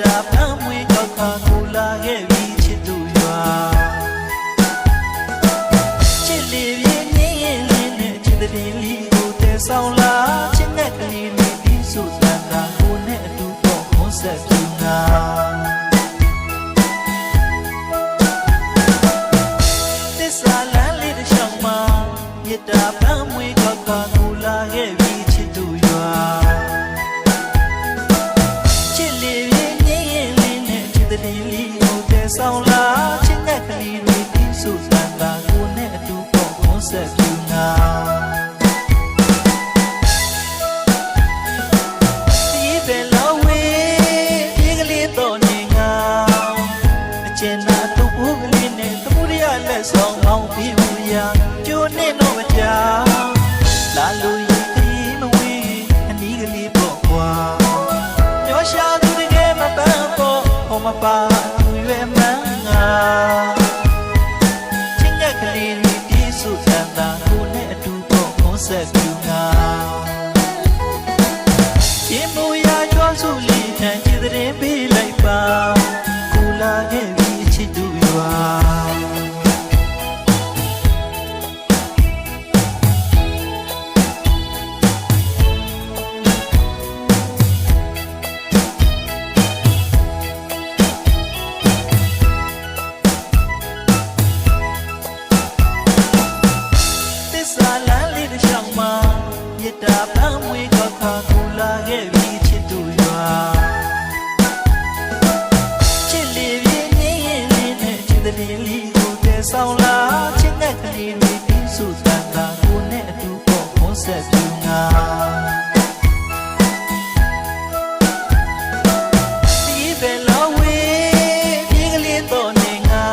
တာပန်းမွေးကောက်ခါကိုလာခဲ့ပြီးချစ်သူရွာချစ်လေးပြင်းနေရင်လည်းနဲ့ချစ်တဲ့လေးကိုတဲဆောင်လာချစ်တဲ့ကလေးလေးပြီးဆိုစံတာကိုနဲ့အတူပေါ့ခွန်ဆက်ပြူငါသစ္စာလမ်းလေးတစ်ချောင်းမှာမေတ္တာပန်းမွေးကောက်ခါကိုလာခဲ့ပြီးချစ်သူရွာဆောင်လာချစ်တဲ့ကလေးတွေပြီးဆိုစံတာကိုနဲ့အတူပေါ့ခွန်ဆက်ပြူငါဒီပဲလောဝေးဒီကလေးတော့နေငါအကျဉ်းသာတူဘူးကလေးနဲ့သမှုရလက်ဆောင်အောင်ပြီးဘူးရာကျိုးနေတော့မကြောက်လာလို့ရည်မဝေးအနီးကလေးပေါ့ကွာညောရှာသူတကယ်မပန်းပေါ့ဟောမပါသူရွယ်မချင်းကကလေးတွေပြေးစုတန်တာကိုနဲ့အတူပေါ့ခွန်ဆက်ပြူငါရှင်မူရာကျွမ်းစုလေးထန်ချစ်တဲ့ပေးလိုက်ပါကိုလာခဲ့ပြီးချစ်သူရွာမေတ္တာပန်းမွေးကောက်ခါကိုလာခဲ့ပြီးချစ်သူရွာချစ်လေးပြင်းနေရင်လည်းနဲ့ချစ်တဲ့လေးကိုတဲဆောင်လာချစ်တဲ့ကလေးတွေပြီးဆိုစံတာကိုနဲ့အတူပေါ့ခွန်ဆက်ပြူငါဒီပဲလောဝေးဒီကလေးတော့နေငါ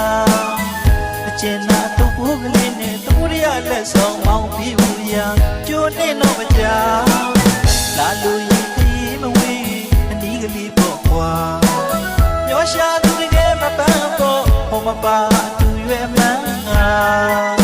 အကျဉ်းသာတူဘူးကလေးနဲ့သမှုရလက်ဆောင်အောင်ပြီးဘူးရာကျိုးနေတော့မကြောက်လာလို့ရည်မဝေးအနီးကလေးပေါ့ကွာမျောရှာသူတကယ်မပန်းပေါ့ဟောမပါသူရွယ်မှန်းငါ